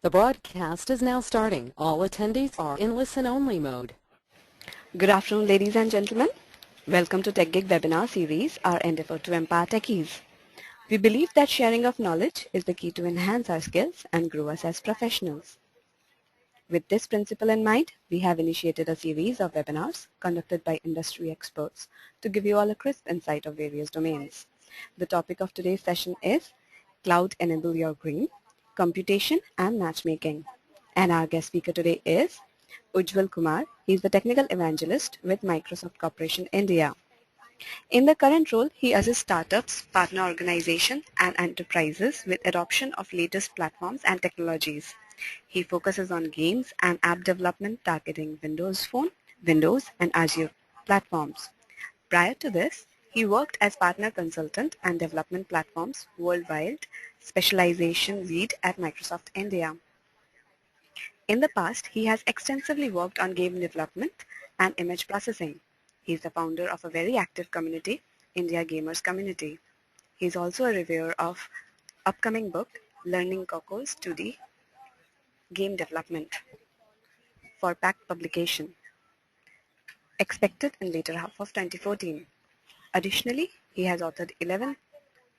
The broadcast is now starting. All attendees are in listen-only mode. Good afternoon, ladies and gentlemen. Welcome to TechGig webinar series, our endeavor to empower techies. We believe that sharing of knowledge is the key to enhance our skills and grow us as professionals. With this principle in mind, we have initiated a series of webinars conducted by industry experts to give you all a crisp insight of various domains. The topic of today's session is Cloud Enable Your Game, Computation and Matchmaking. And our guest speaker today is Ujjwal Kumar. He is the Technical Evangelist with Microsoft Corporation India. In the current role, he assists startups, partner organizations, and enterprises with adoption of latest platforms and technologies. He focuses on games and app development targeting Windows Phone, Windows, and Azure platforms. Prior to this, he worked as partner consultant and development platforms worldwide, specialization lead at Microsoft India. In the past, he has extensively worked on game development and image processing. He is the founder of a very active community, India Gamers Community. He is also a reviewer of upcoming book, Learning Cockles to the Game Development for packed publication, expected in later half of 2014. Additionally, he has authored 11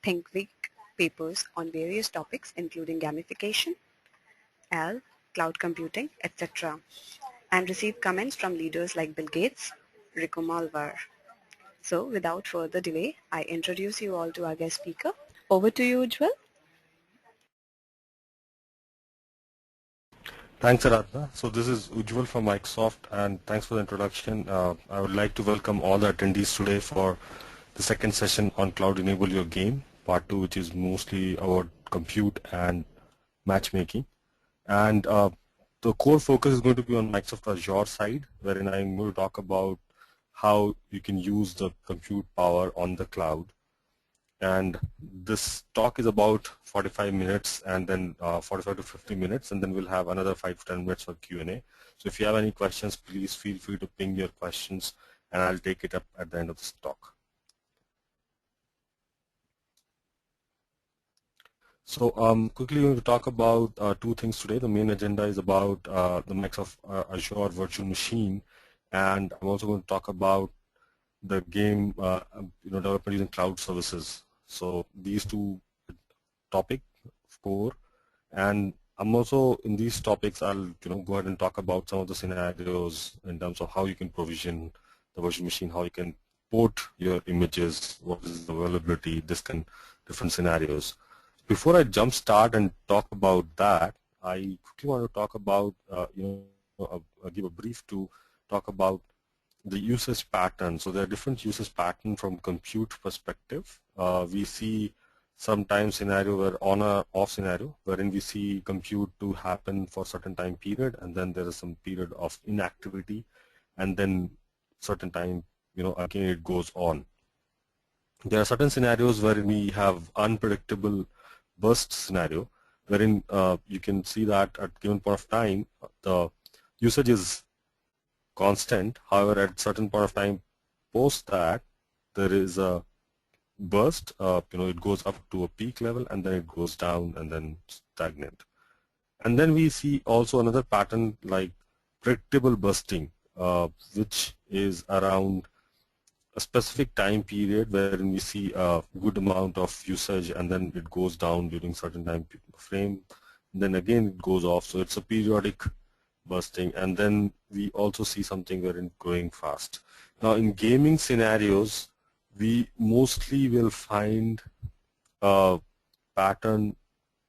Think Week papers on various topics including gamification, cloud computing, etc., and received comments from leaders like Bill Gates, Rico Malvar. So without further delay, I introduce you all to our guest speaker. Over to you, Ujjwal. Thanks, Aradhana. So this is Ujjwal from Microsoft, and thanks for the introduction. I would like to welcome all the attendees today for the second session on Cloud Enable Your Game, part 2, which is mostly about compute and matchmaking. And the core focus is going to be on Microsoft Azure side, wherein I'm going to talk about how you can use the compute power on the cloud. And this talk is about 45 minutes and then 45 to 50 minutes, and then we'll have another 5 to 10 minutes for Q&A. So if you have any questions, please feel free to ping your questions, and I'll take it up at the end of this talk. So quickly going to talk about two things today. The main agenda is about the Microsoft Azure virtual machine, and I'm also going to talk about the game development using cloud services. So these two topics core, and I'm also in these topics I'll go ahead and talk about some of the scenarios in terms of how you can provision the virtual machine, how you can port your images, what is the availability, different scenarios. Before I jump start and talk about that, I quickly want to talk about give a brief to talk about the usage pattern. So there are different usage patterns from compute perspective. We see sometimes scenario where on or off scenario, wherein we see compute to happen for certain time period, and then there is some period of inactivity, and then certain time, again it goes on. There are certain scenarios where we have unpredictable burst scenario, wherein you can see that at given point of time, the usage is constant. However, at certain point of time post that, there is a burst, it goes up to a peak level and then it goes down and then stagnant. And then we see also another pattern like predictable bursting, which is around a specific time period wherein we see a good amount of usage and then it goes down during certain time frame, then again it goes off. So it's a periodic bursting, and then we also see something wherein growing fast. Now in gaming scenarios, we mostly will find a pattern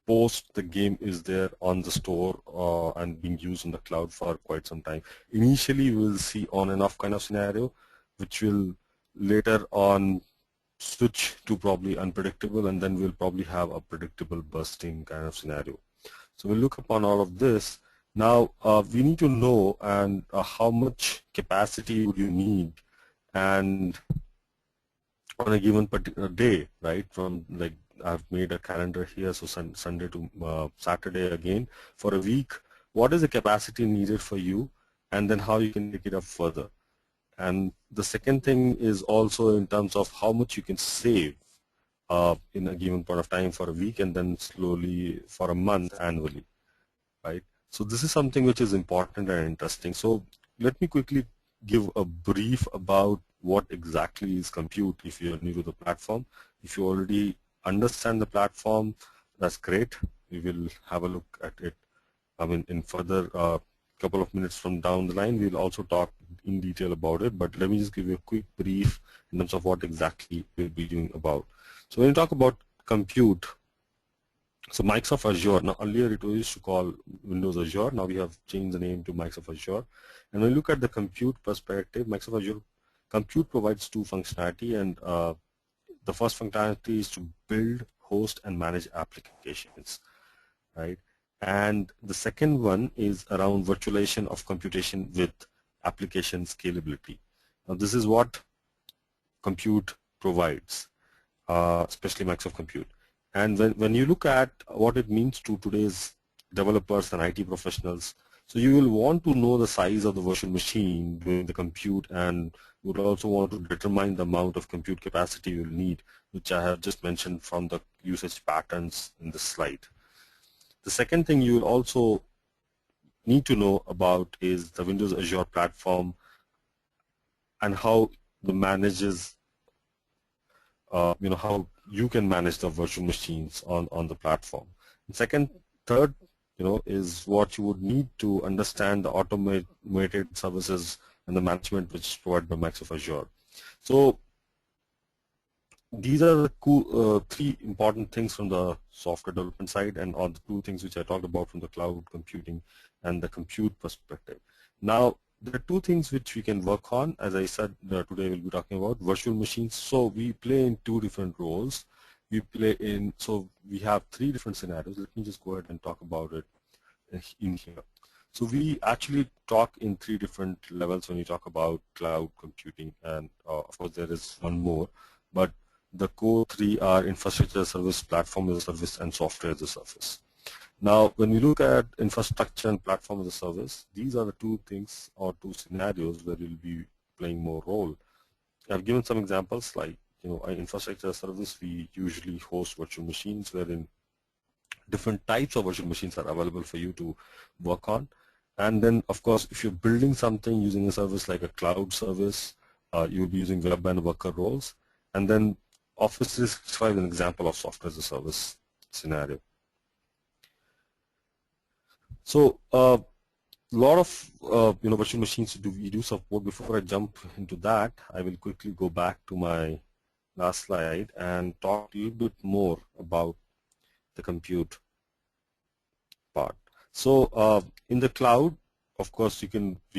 post the game is there on the store and being used in the cloud for quite some time. Initially we'll see on and off kind of scenario, which will later on switch to probably unpredictable, and then we'll probably have a predictable bursting kind of scenario. So we'll look upon all of this. Now we need to know and how much capacity would you need and on a given particular day, right? From like I've made a calendar here, so Sunday to Saturday again for a week. What is the capacity needed for you, and then how you can take it up further? And the second thing is also in terms of how much you can save in a given point of time for a week, and then slowly for a month annually. right? So this is something which is important and interesting. So let me quickly give a brief about what exactly is compute if you're new to the platform. If you already understand the platform, that's great. We will have a look at it. I mean, in further couple of minutes from down the line, we'll also talk in detail about it. But let me just give you a quick brief in terms of what exactly we'll be doing about. So when you talk about compute, so Microsoft Azure, now earlier it was used to call Windows Azure, now we have changed the name to Microsoft Azure. And when you look at the compute perspective, Microsoft Azure compute provides two functionality, and the first functionality is to build, host, and manage applications, right? And the second one is around virtualization of computation with application scalability. Now this is what compute provides, especially Microsoft Compute. And when you look at what it means to today's developers and IT professionals, so you will want to know the size of the virtual machine doing the compute, and you would also want to determine the amount of compute capacity you will need, which I have just mentioned from the usage patterns in the slide. The second thing you will also need to know about is the Windows Azure platform and how the manages, how you can manage the virtual machines on the platform. And third, is what you would need to understand the automated services and the management which is provided by Microsoft Azure. So these are the three important things from the software development side, and all the two things which I talked about from the cloud computing and the compute perspective. Now, there are two things which we can work on. As I said, today we'll be talking about virtual machines. So we play in two different roles. So we have three different scenarios. Let me just go ahead and talk about it in here. So we actually talk in three different levels when we talk about cloud computing, and of course there is one more, but the core three are infrastructure as a service, platform as a service, and software as a service. Now, when we look at infrastructure and platform as a service, these are the two things or two scenarios where we'll be playing more role. I've given some examples like, infrastructure as a service, we usually host virtual machines wherein different types of virtual machines are available for you to work on. And then, of course, if you're building something using a service like a cloud service, you'll be using web and worker roles. And then Office 365 is an example of software as a service scenario. So a lot of virtual machines we do support. Before I jump into that, I will quickly go back to my last slide and talk a little bit more about the compute part. So in the cloud, of course, we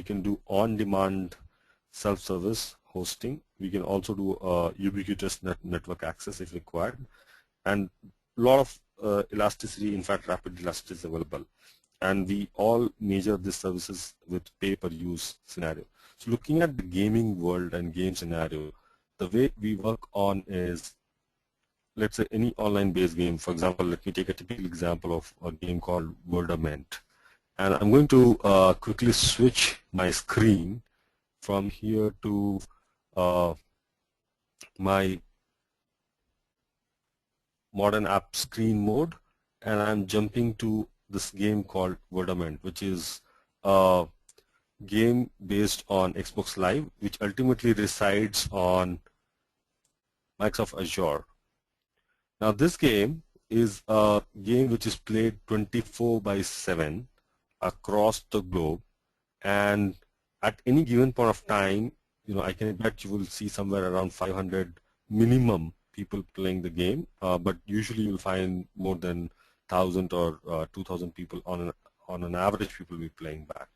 can do on-demand self-service hosting. We can also do ubiquitous network access if required, and a lot of elasticity, in fact rapid elasticity is available, and we all measure these services with pay-per-use scenario. So looking at the gaming world and game scenario, the way we work on is, let's say any online based game. For example, let me take a typical example of a game called Wonderment, and I'm going to quickly switch my screen from here to my modern app screen mode, and I'm jumping to this game called Wonderment, which is a game based on Xbox Live, which ultimately resides on Microsoft Azure. Now this game is a game which is played 24/7 across the globe, and at any given point of time, I can bet you will see somewhere around 500 minimum people playing the game, but usually you'll find more than 1,000 or 2,000 people on an average people will be playing back.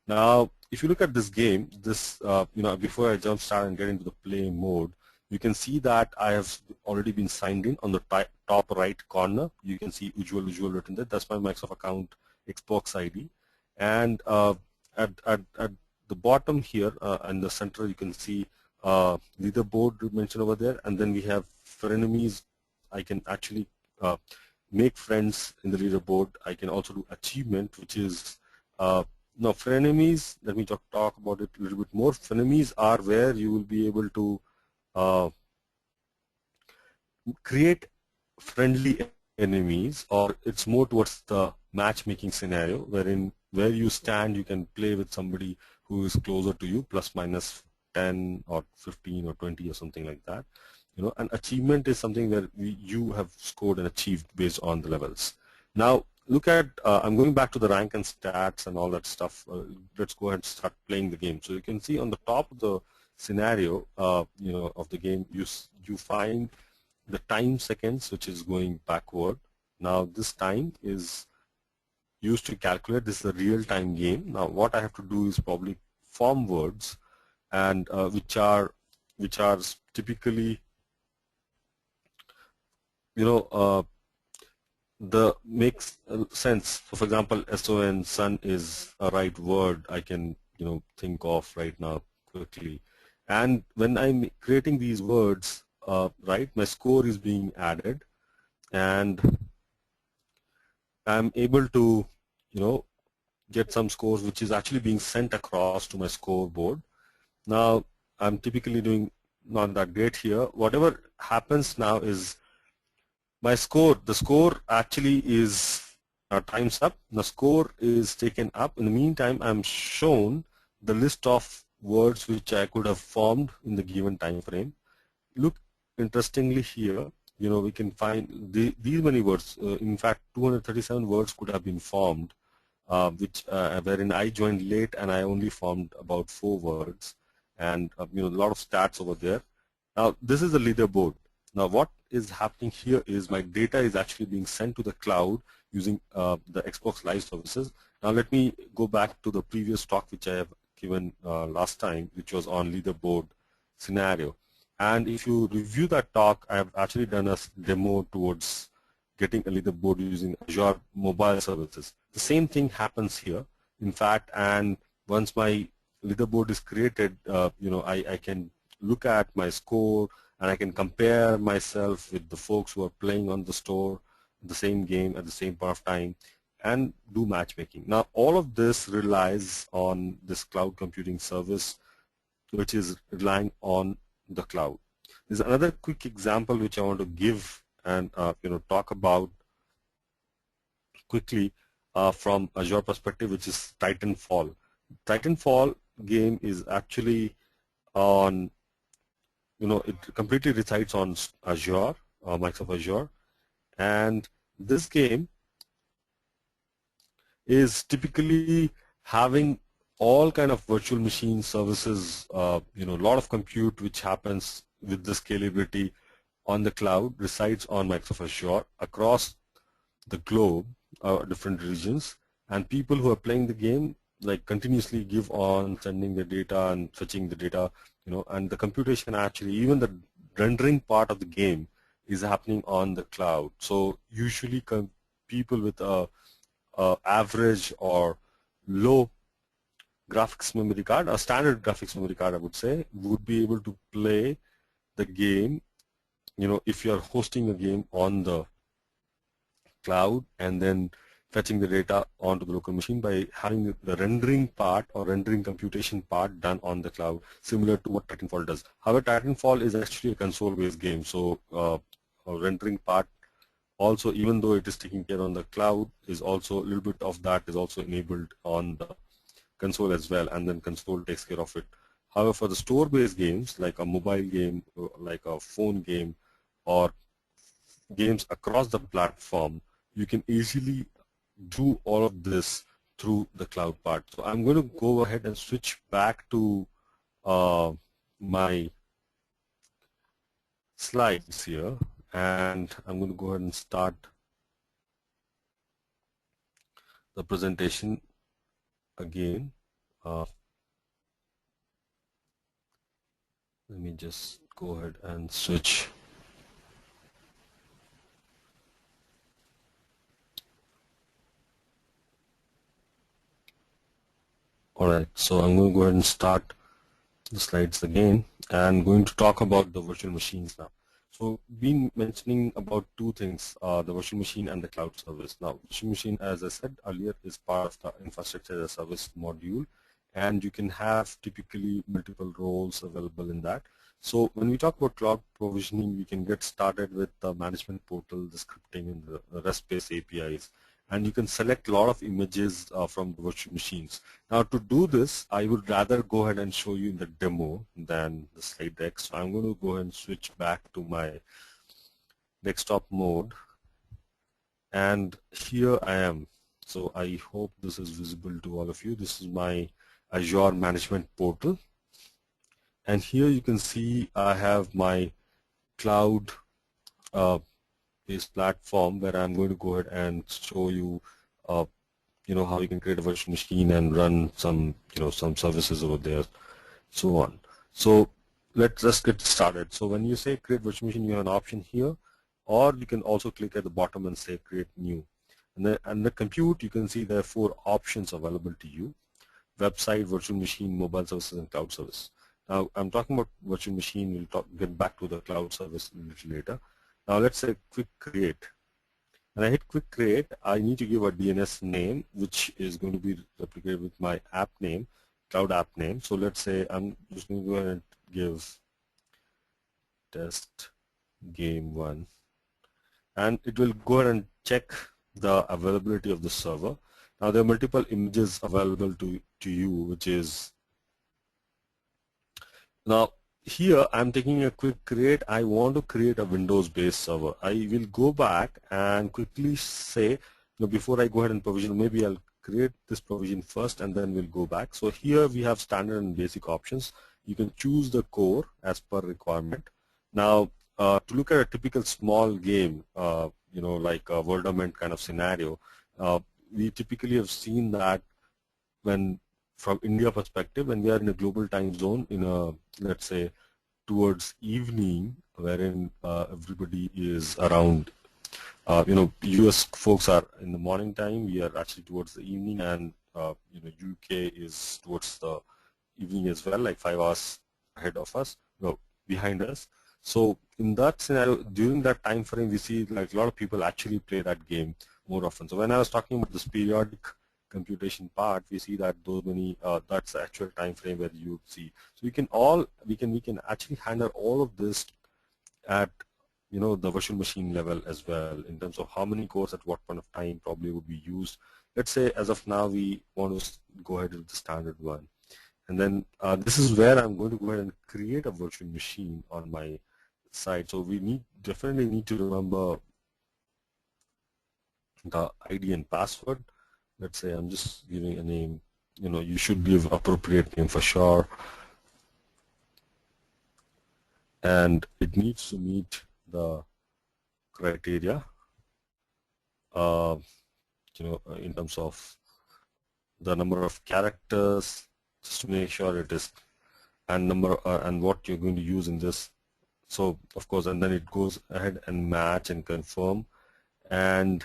Now, if you look at this game, before I jump start and get into the play mode, you can see that I have already been signed in. On the top right corner, you can see Ujjwal written there. That's my Microsoft account Xbox ID. And at the bottom here in the center, you can see leaderboard mentioned over there. And then we have frenemies. I can actually make friends in the leaderboard. I can also do achievement, which is now frenemies. Let me talk about it a little bit more. Frenemies are where you will be able to create friendly enemies, or it's more towards the matchmaking scenario where you stand, you can play with somebody who is closer to you, plus minus 10 or 15 or 20 or something like that. An achievement is something where you have scored and achieved based on the levels. Now look at, I'm going back to the rank and stats and all that stuff. Let's go ahead and start playing the game. So you can see on the top of the scenario, of the game, you find the time seconds, which is going backward. Now this time is used to calculate. This is a real-time game. Now what I have to do is probably form words, and which are typically the makes sense. So for example, SON, sun, is a right word I can think of right now quickly. And when I'm creating these words, right, my score is being added, and I'm able to get some scores which is actually being sent across to my scoreboard. Now I'm typically doing not that great here. Whatever happens now is the score actually is times up. The score is taken up. In the meantime, I'm shown the list of words which I could have formed in the given time frame. Look, interestingly here, we can find these many words. In fact, 237 words could have been formed, wherein I joined late and I only formed about 4 words, and a lot of stats over there. Now this is the leaderboard. Now what is happening here is my data is actually being sent to the cloud using the Xbox Live services. Now let me go back to the previous talk which I have given last time, which was on leaderboard scenario. And if you review that talk, I have actually done a demo towards getting a leaderboard using Azure mobile services. The same thing happens here, in fact, and once my leaderboard is created, I can look at my score, and I can compare myself with the folks who are playing on the store, the same game at the same point of time, and do matchmaking. Now all of this relies on this cloud computing service, which is relying on the cloud. There's another quick example which I want to give and talk about quickly from Azure perspective, which is Titanfall. Titanfall game is actually on, it completely resides on Azure, Microsoft Azure, and this game is typically having all kind of virtual machine services, a lot of compute which happens with the scalability on the cloud, resides on Microsoft Azure across the globe, different regions, and people who are playing the game continuously give on sending the data and fetching the data, and the computation, actually even the rendering part of the game, is happening on the cloud. So usually people with a average or low graphics memory card, a standard graphics memory card I would say, would be able to play the game, if you are hosting a game on the cloud and then fetching the data onto the local machine by having the rendering part or rendering computation part done on the cloud, similar to what Titanfall does. However, Titanfall is actually a console-based game, so a rendering part also, even though it is taken care on the cloud, is also a little bit of that is also enabled on the console as well, and then console takes care of it. However, for the store-based games like a mobile game, like a phone game, or games across the platform, you can easily do all of this through the cloud part. So I'm going to go ahead and switch back to my slides here, and I'm going to go ahead and start the presentation again. Let me just go ahead and switch. Alright, so I'm going to go ahead and start the slides again, and going to talk about the virtual machines now. So been mentioning about two things, the virtual machine and the cloud service. Now virtual machine, as I said earlier, is part of the infrastructure as a service module, and you can have typically multiple roles available in that. So when we talk about cloud provisioning, we can get started with the management portal, the scripting, and the REST-based APIs. and you can select a lot of images from the virtual machines. Now to do this, I would rather go ahead and show you the demo than the slide deck. So I'm going to go ahead and switch back to my desktop mode, and here I am. So I hope this is visible to all of you. This is my Azure Management Portal, and here you can see I have my cloud based platform where I'm going to go ahead and show you how you can create a virtual machine and run some some services over there, so on. So let's just get started. So when you say create virtual machine, you have an option here, or you can also click at the bottom and say create new. And then under compute, you can see there are 4 options available to you: website, virtual machine, mobile services, and cloud service. Now I'm talking about virtual machine. We'll get back to the cloud service a little later. Now let's say quick create. When I hit quick create, I need to give a DNS name, which is going to be replicated with my app name, cloud app name. So let's say I'm just going to go ahead and give test game 1, and it will go ahead and check the availability of the server. Now there are multiple images available to you, which is now here I'm taking a quick create. I want to create a Windows based server. I will go back and quickly say, before I go ahead and provision, maybe I'll create this provision first and then we'll go back. So here we have standard and basic options. You can choose the core as per requirement. Now to look at a typical small game, like a Wonderment kind of scenario, we typically have seen that when from India perspective, when we are in a global time zone, in a, let's say, towards evening, wherein everybody is around, US folks are in the morning time, we are actually towards the evening, and UK is towards the evening as well, like 5 hours ahead of us, behind us. So in that scenario, during that time frame, we see like a lot of people actually play that game more often. So when I was talking about this periodic computation part, we see that those many that's the actual time frame where you would see. So we can actually handle all of this at the virtual machine level as well, in terms of how many cores at what point of time probably would be used. Let's say as of now we want to go ahead with the standard one, and then this is where I'm going to go ahead and create a virtual machine on my site. So we definitely need to remember the ID and password. Let's say I'm just giving a name. You should give appropriate name for sure, and it needs to meet the criteria. In terms of the number of characters, just to make sure it is, and number and what you're going to use in this. So of course, and then it goes ahead and match and confirm, and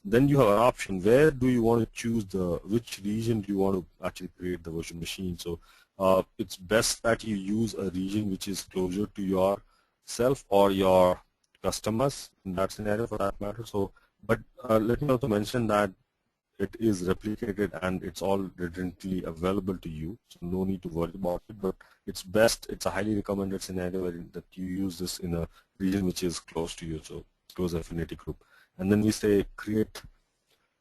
then you have an option. Where do you want to choose which region do you want to actually create the virtual machine? So it's best that you use a region which is closer to yourself or your customers in that scenario, for that matter. So, but let me also mention that it is replicated and it's all redundantly available to you, so no need to worry about it. But it's a highly recommended scenario that you use this in a region which is close to you, so close affinity group. And then we say create.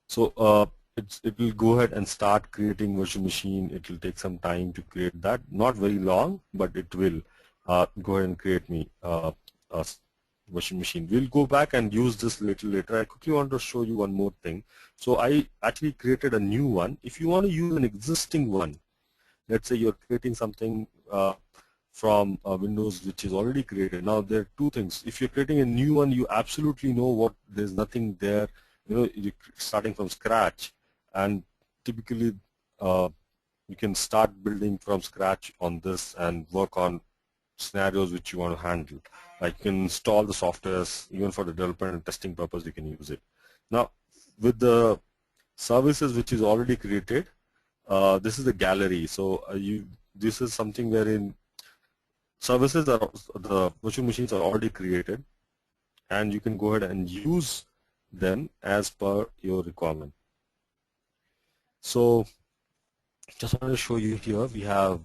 So it will go ahead and start creating virtual machine. It will take some time to create that, not very long, but it will go ahead and create me a virtual machine. We'll go back and use this little later. I quickly want to show you one more thing. So I actually created a new one. If you want to use an existing one, let's say you're creating something from Windows which is already created. Now there are two things. If you're creating a new one, you absolutely know there's nothing there. You're starting from scratch, and typically you can start building from scratch on this and work on scenarios which you want to handle. Like you can install the softwares, even for the development and testing purpose you can use it. Now with the services which is already created, this is the gallery. So this is something wherein services the virtual machines are already created, and you can go ahead and use them as per your requirement. So just wanted to show you here, we have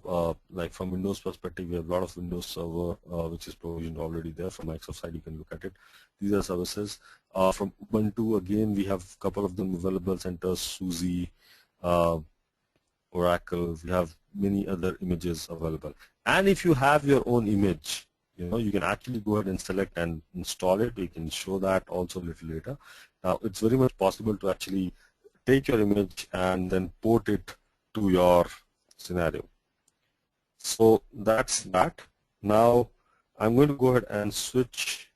like from Windows perspective, we have a lot of Windows Server which is provisioned already there. From Microsoft side, you can look at it. These are services. From Ubuntu, again, we have a couple of them available: CentOS, SUSE, uh, Oracle. We have many other images available. And if you have your own image, you can actually go ahead and select and install it. We can show that also a little later. Now, it's very much possible to actually take your image and then port it to your scenario. So that's that. Now, I'm going to go ahead and switch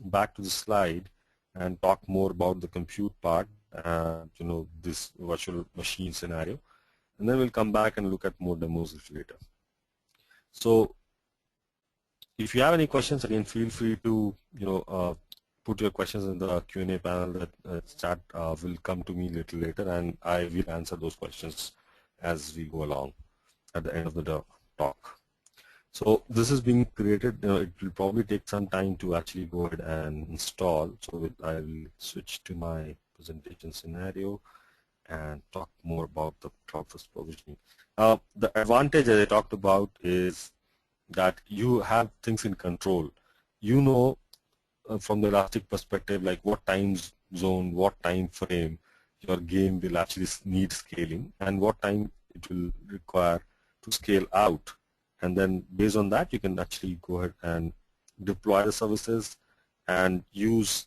back to the slide and talk more about the compute part and this virtual machine scenario, and then we'll come back and look at more demos later. So if you have any questions, again, feel free to put your questions in the Q&A panel. That chat will come to me a little later, and I will answer those questions as we go along at the end of the talk. So this is being created. It will probably take some time to actually go ahead and install. So I will switch to my presentation scenario and talk more about the cloud-first provisioning. The advantage that I talked about is that you have things in control. From the Elastic perspective, like what time zone, what time frame your game will actually need scaling, and what time it will require to scale out. And then based on that, you can actually go ahead and deploy the services and use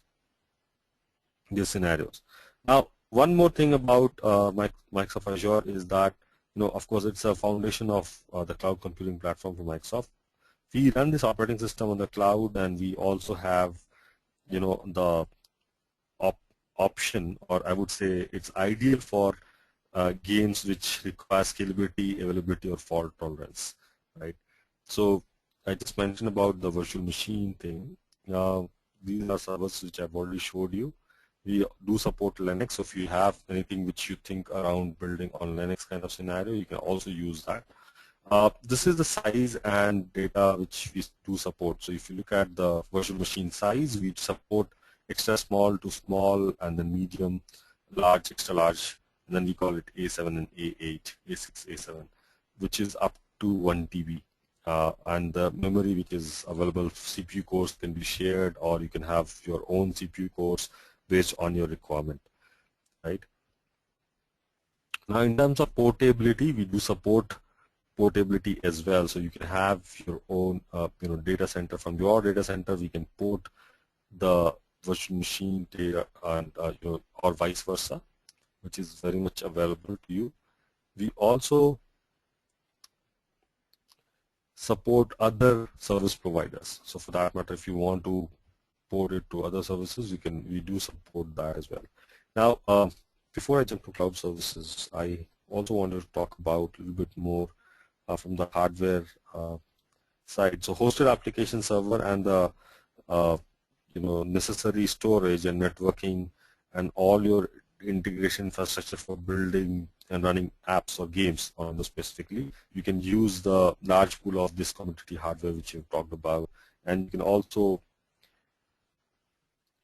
these scenarios. Now, one more thing about Microsoft Azure is that, of course, it's a foundation of the cloud computing platform for Microsoft. We run this operating system on the cloud, and we also have, the option, or I would say it's ideal for games which require scalability, availability, or fault tolerance, right? So I just mentioned about the virtual machine thing. These are servers which I've already showed you. We do support Linux, so if you have anything which you think around building on Linux kind of scenario, you can also use that. This is the size and data which we do support. So if you look at the virtual machine size, we support extra small to small, and then medium, large, extra large, and then we call it A7 and A8, A6, A7, which is up to 1 TB. And the memory which is available, CPU cores can be shared, or you can have your own CPU cores based on your requirement, right? Now, in terms of portability, we do support portability as well. So you can have your own, data center. From your data center, we can port the virtual machine data, and or vice versa, which is very much available to you. We also support other service providers. So for that matter, if you want to port it to other services, we do support that as well. Now, before I jump to cloud services, I also wanted to talk about a little bit more from the hardware side. So hosted application server and the necessary storage and networking and all your integration infrastructure for building and running apps or games on this specifically. You can use the large pool of this commodity hardware which you've talked about, and you can also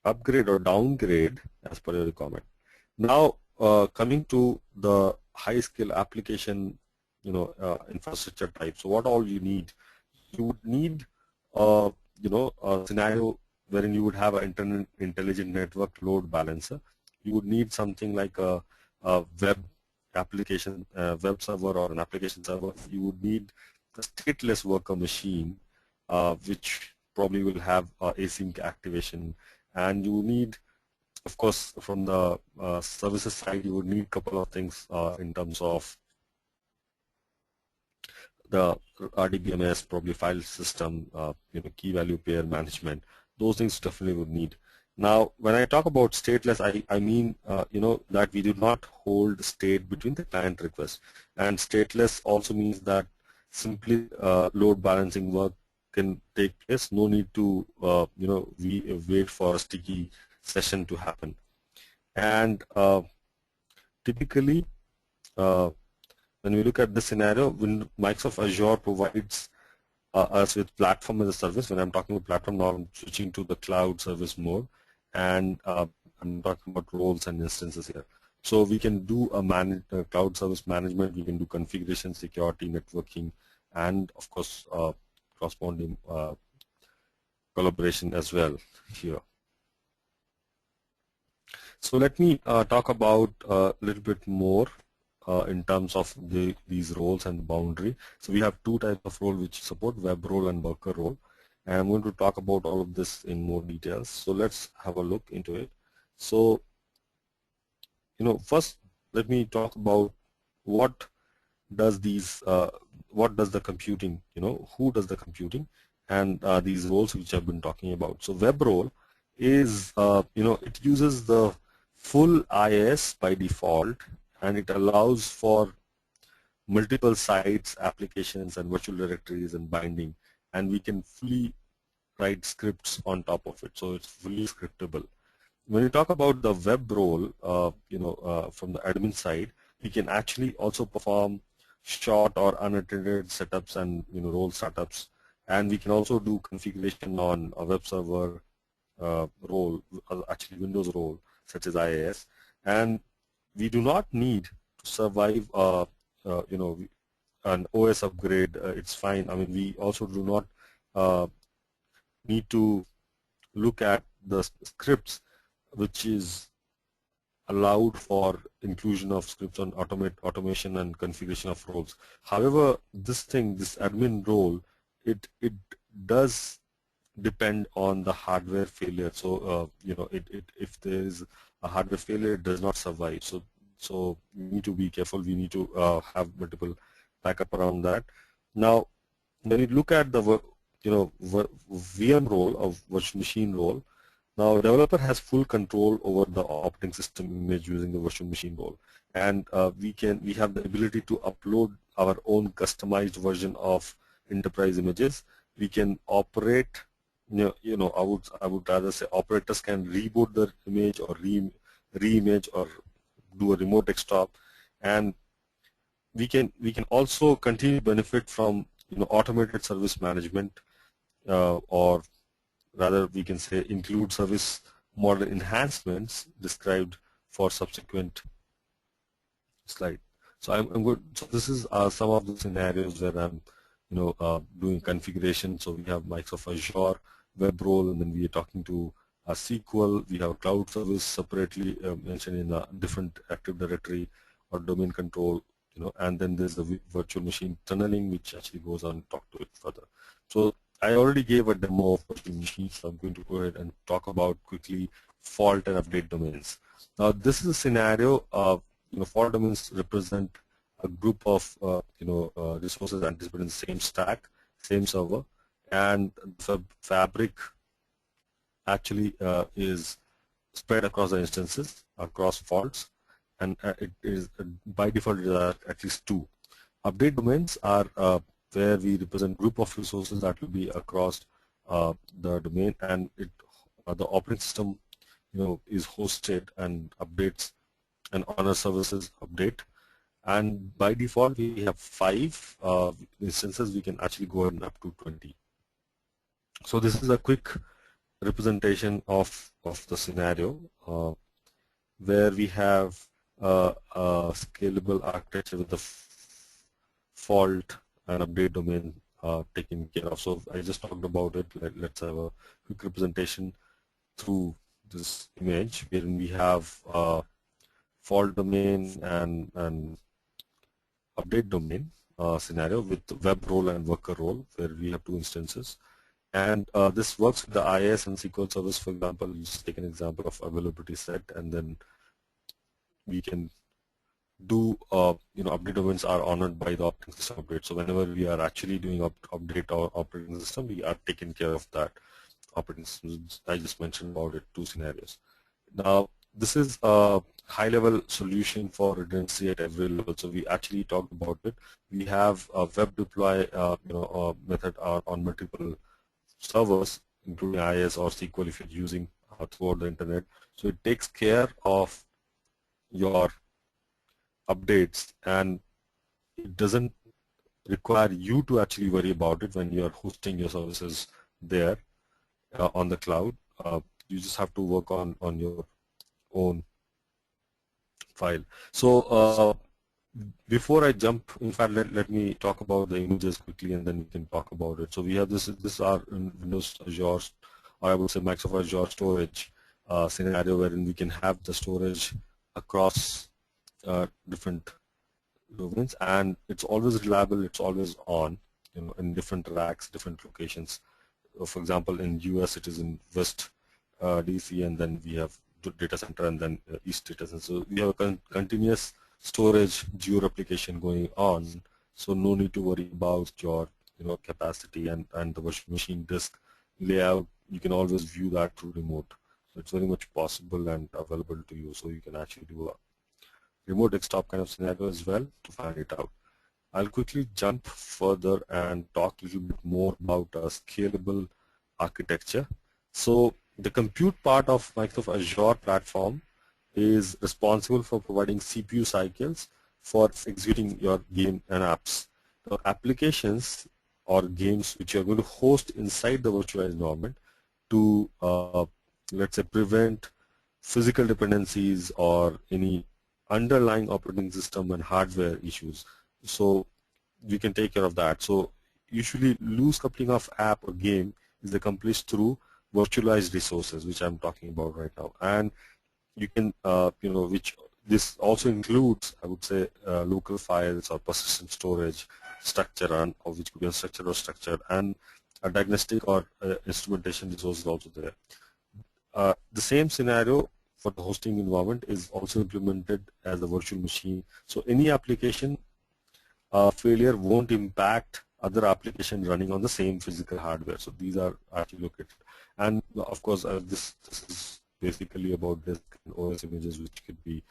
upgrade or downgrade as per your requirement. Now, coming to the high-scale application, infrastructure type. So what all you need? You would need, a scenario wherein you would have an intelligent network load balancer. You would need something like a web application, web server or an application server. You would need a stateless worker machine, which probably will have async activation, and you need, of course, from the services side, you would need a couple of things in terms of the RDBMS, probably file system, key value pair management. Those things definitely would need. Now, when I talk about stateless, I mean, that we do not hold state between the client requests. And stateless also means that simply load balancing work can take place. No need to, wait for a sticky session to happen. And typically, when we look at this scenario, when Microsoft Azure provides us with platform as a service, when I'm talking about platform, now I'm switching to the cloud service mode, and I'm talking about roles and instances here. So we can do a cloud service management, we can do configuration, security, networking, and of course corresponding collaboration as well here. So let me talk about a little bit more in terms of these roles and boundary. So we have two types of role which support, web role and worker role. And I'm going to talk about all of this in more details. So let's have a look into it. So, first let me talk about what does the computing, who does the computing, and these roles which I've been talking about. So web role is, it uses the full IIS by default, and it allows for multiple sites, applications, and virtual directories and binding, and we can fully write scripts on top of it, so it's fully scriptable. When you talk about the web role, from the admin side, we can actually also perform short or unattended setups and role startups, and we can also do configuration on a web server role, actually Windows role such as IIS, and we do not need to survive an OS upgrade. It's fine. I mean, we also do not need to look at the scripts which is allowed for inclusion of scripts on automation and configuration of roles. However, this admin role, it does depend on the hardware failure. So if there is a hardware failure, it does not survive. So we need to be careful. We need to have multiple backup around that. Now, when you look at the VM role of virtual machine role, now developer has full control over the operating system image using the virtual machine role, and we have the ability to upload our own customized version of enterprise images. We can operate, I would rather say operators can reboot the image or re-image or do a remote desktop, and we can also continue to benefit from automated service management, or rather we can say include service model enhancements described for subsequent slide. So I'm good. So this is some of the scenarios where I'm doing configuration. So we have Microsoft Azure web role, and then we are talking to a SQL. We have cloud service separately mentioned in a different Active Directory or domain control, and then there's the virtual machine tunneling, which actually goes on and talk to it further. So I already gave a demo of virtual machines, so I'm going to go ahead and talk about quickly fault and update domains. Now, this is a scenario of fault domains represent a group of resources anticipated in the same stack, same server, and the fabric actually is spread across the instances, across faults, and it is by default at least two. Update domains are where we represent group of resources that will be across the domain, and the operating system is hosted and updates and honor services update. And by default we have 5 instances. We can actually go ahead and up to 20. So this is a quick representation of the scenario where we have a scalable architecture with the fault and update domain taken care of. So I just talked about it. Let's have a quick representation through this image wherein we have fault domain and update domain scenario with web role and worker role, where we have 2 instances. And this works with the IIS and SQL service. For example, you just take an example of availability set, and then we can do update domains are honored by the operating system update. So whenever we are actually doing update our operating system, we are taking care of that operating system. I just mentioned about it, 2 scenarios. Now this is a high-level solution for redundancy at every level. So we actually talked about it. We have a web deploy method on multiple servers, including IIS or SQL if you're using throughout the internet. So it takes care of your updates, and it doesn't require you to actually worry about it when you are hosting your services there on the cloud. You just have to work on your own file. So before I jump, in fact, let me talk about the images quickly, and then we can talk about it. So we have this is our Windows Azure, or I would say Microsoft Azure storage scenario, wherein we can have the storage across different domains, and it's always reliable, it's always on, in different racks, different locations. For example, in US it is in West DC, and then we have data center, and then East data center. So we have a continuous storage geo-replication going on, so no need to worry about your capacity and the virtual machine disk layout. You can always view that through remote. So it's very much possible and available to you, so you can actually do a remote desktop kind of scenario as well to find it out. I'll quickly jump further and talk a little bit more about a scalable architecture. So the compute part of Microsoft Azure platform is responsible for providing CPU cycles for executing your game and apps. Now, applications or games which you are going to host inside the virtualized environment to, let's say, prevent physical dependencies or any underlying operating system and hardware issues. So you can take care of that. So usually loose coupling of app or game is accomplished through virtualized resources, which I'm talking about right now. And you can, which this also includes, I would say, local files or persistent storage structure, or which could be unstructured or structured, and a diagnostic or instrumentation resources also there. The same scenario for the hosting environment is also implemented as a virtual machine. So any application failure won't impact other application running on the same physical hardware. So these are actually located. And of course, this is basically about disk and OS images, which could be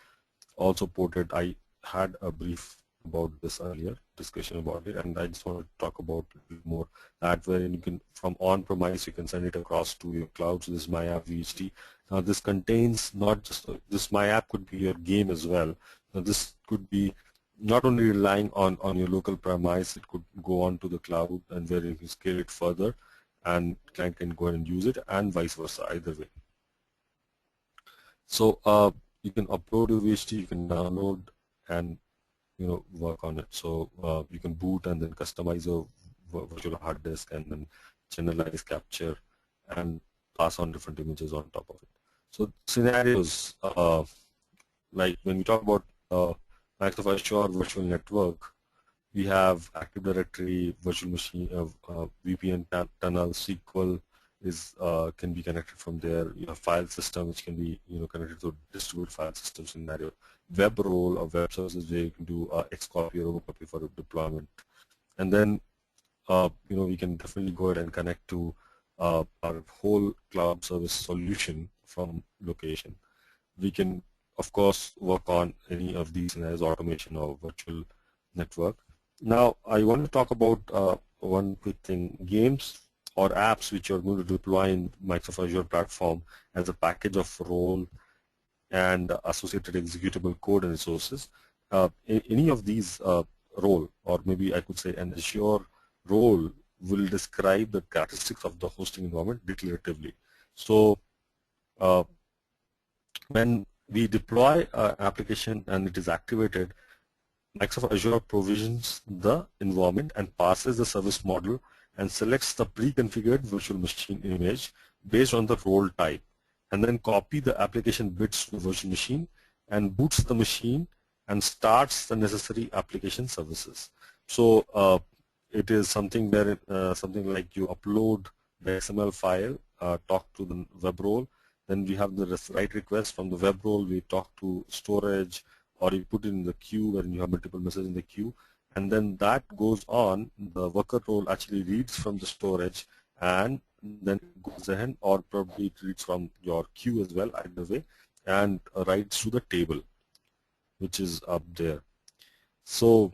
also ported. I had a brief about this earlier, discussion about it, and I just want to talk about a little more that wherein you can, from on-premise, you can send it across to your cloud. So this is my app VHT. Now this contains not just, this my app could be your game as well. Now this could be not only relying on your local premise, it could go on to the cloud, and where you can scale it further, and client can go and use it, and vice versa, either way. So you can upload your VHT, you can download and work on it. So you can boot and then customize your virtual hard disk, and then generalize, capture, and pass on different images on top of it. So scenarios, like when we talk about Microsoft Azure Virtual Network, we have Active Directory, virtual machine, VPN tunnel, SQL is can be connected from there. You have file system, which can be connected to distributed file system scenario. Web role or web services where you can do Xcopy or overcopy for deployment, and then we can definitely go ahead and connect to our whole cloud service solution from location. We can, of course, work on any of these scenarios, automation or virtual network. Now, I want to talk about one quick thing: games or apps which you're going to deploy in Microsoft Azure platform as a package of role and associated executable code and resources. Any of these role, or maybe I could say an Azure role, will describe the characteristics of the hosting environment declaratively. So when we deploy an application and it is activated, Microsoft Azure provisions the environment and passes the service model and selects the pre-configured virtual machine image based on the role type, and then copy the application bits to the virtual machine and boots the machine and starts the necessary application services. So it is something where something like you upload the XML file, talk to the web role, then we have the write request from the web role, we talk to storage, or you put it in the queue where you have multiple messages in the queue, and then that goes on. The worker role actually reads from the storage and then goes ahead, or probably it reads from your queue as well, either way, and writes to the table, which is up there. So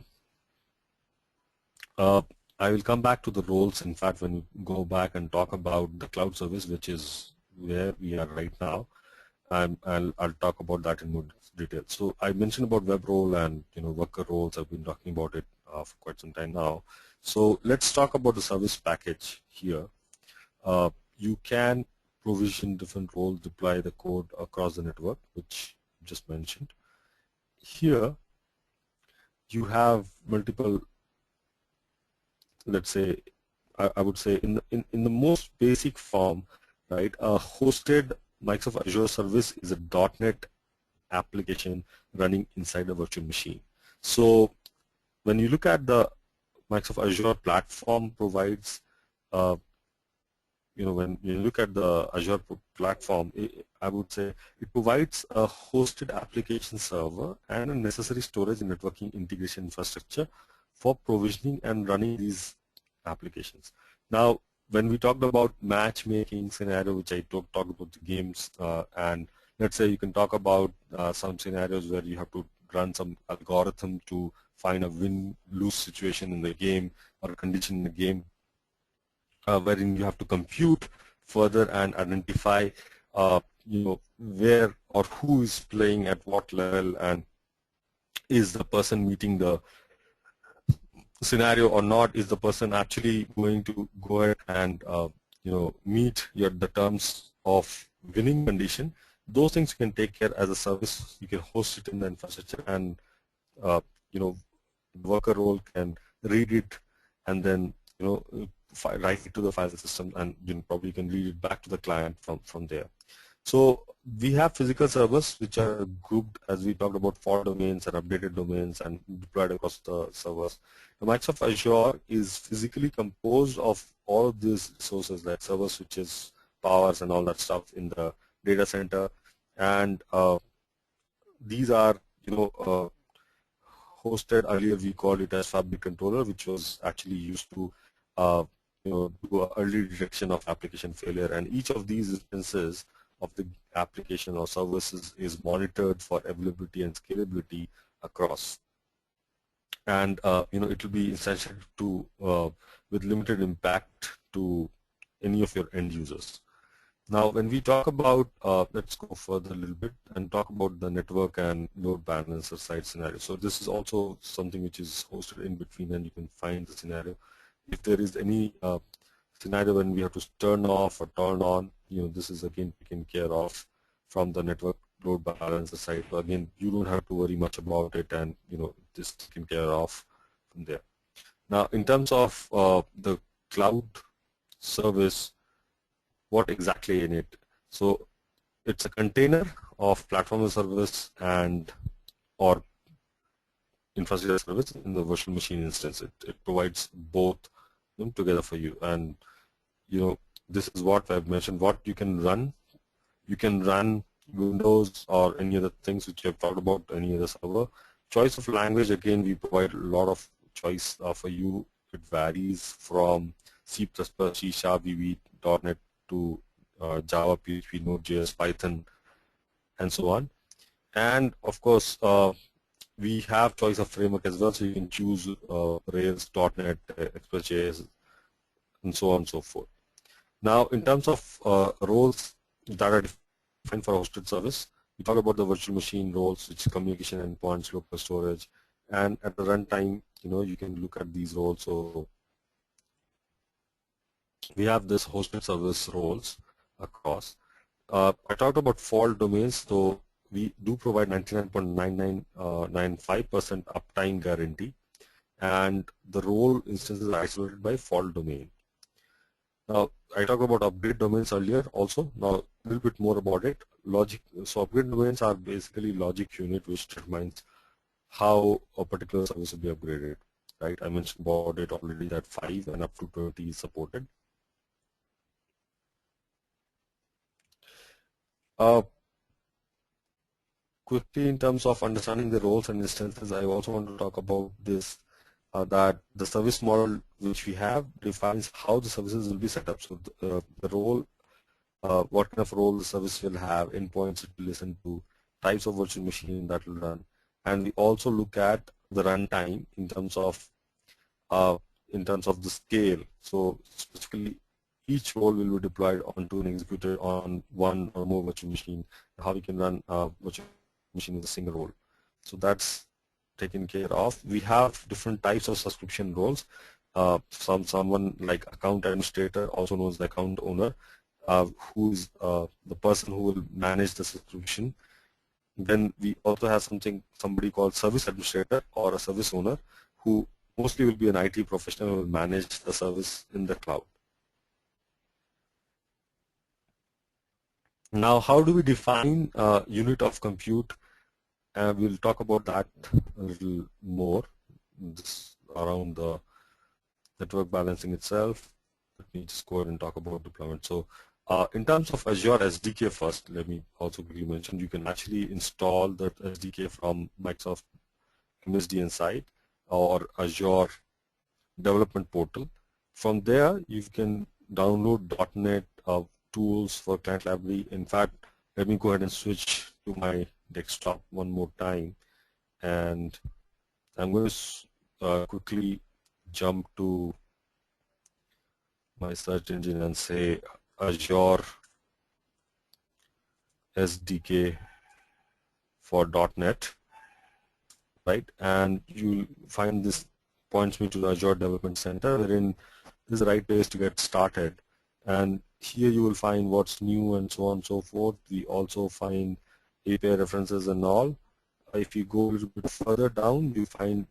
I will come back to the roles. In fact, when you go back and talk about the cloud service, which is where we are right now, I'll talk about that in more detail. So I mentioned about web role and worker roles. I've been talking about it for quite some time now. So let's talk about the service package here. You can provision different roles, deploy the code across the network, which I just mentioned. here you have multiple, let's say, I would say in the most basic form, right? A hosted Microsoft Azure service is a .NET application running inside a virtual machine. So when you look at the Microsoft Azure platform provides, when you look at the Azure platform, I would say it provides a hosted application server and a necessary storage and networking integration infrastructure for provisioning and running these applications. Now, when we talked about matchmaking scenario, which I talked about the games, and let's say you can talk about some scenarios where you have to run some algorithm to find a win-lose situation in the game or a condition in the game, wherein you have to compute further and identify, where or who is playing at what level, and is the person meeting the scenario or not? Is the person actually going to go ahead and meet the terms of winning condition? Those things you can take care as a service. You can host it in the infrastructure, and the worker role can read it and then write it to the file system, and probably you can read it back to the client from there. So we have physical servers which are grouped, as we talked about, fault domains and updated domains and deployed across the servers. The Microsoft Azure is physically composed of all of these resources like server switches, powers, and all that stuff in the data center, and these are hosted. Earlier we called it as Fabric Controller, which was actually used to do early detection of application failure, and each of these instances of the application or services is monitored for availability and scalability across. And it will be essential to with limited impact to any of your end users. Now, when we talk about, let's go further a little bit and talk about the network and load balancer side scenario. So this is also something which is hosted in between, and you can find the scenario. If there is any scenario when we have to turn off or turn on, this is again taken care of from the network load balancer side. So again, you don't have to worry much about it, and this is taken care of from there. Now, in terms of the cloud service, what exactly in it? So it's a container of platform as a service and or infrastructure service in the virtual machine instance. It provides both them together for you, and this is what I've mentioned. What you can run Windows or any other things which you have talked about, any other server. Choice of language, again, we provide a lot of choice for you. It varies from C++, C#, VB, .NET to Java, PHP, Node.js, Python, and so on. And of course, we have choice of framework as well, so you can choose Rails, .NET, Express.js, and so on and so forth. Now, in terms of roles that are defined for hosted service, we talk about the virtual machine roles, which is communication endpoints, local storage, and at the runtime, you can look at these roles. So we have this hosted service roles across. I talked about fault domains, so we do provide 99.9995% uptime guarantee, and the role instances are isolated by fault domain. Now, I talked about upgrade domains earlier also. Now, a little bit more about it. Logic. So upgrade domains are basically logic unit which determines how a particular service will be upgraded. Right? I mentioned about it already that 5 and up to 20 is supported. Quickly, in terms of understanding the roles and instances, I also want to talk about this, that the service model which we have defines how the services will be set up. So the role, what kind of role the service will have, endpoints it will listen to, types of virtual machine that will run, and we also look at the runtime in terms of the scale. So specifically, each role will be deployed onto an executor on one or more virtual machine, how we can run virtual machine with a single role. So that's taken care of. We have different types of subscription roles. Someone like account administrator, also known as the account owner, who is the person who will manage the subscription. Then we also have somebody called service administrator or a service owner, who mostly will be an IT professional who will manage the service in the cloud. Now, how do we define unit of compute? We'll talk about that a little more around the network balancing itself. Let me just go ahead and talk about deployment. So in terms of Azure SDK first, let me also quickly mention you can actually install that SDK from Microsoft MSDN site or Azure development portal. From there, you can download .NET tools for client library. In fact, let me go ahead and switch to my desktop one more time, and I'm going to quickly jump to my search engine and say Azure SDK for .NET, right? And you'll find this points me to the Azure Development Center, wherein this is the right place to get started. And here you will find what's new and so on and so forth. We also find API references and all. If you go a little bit further down, you find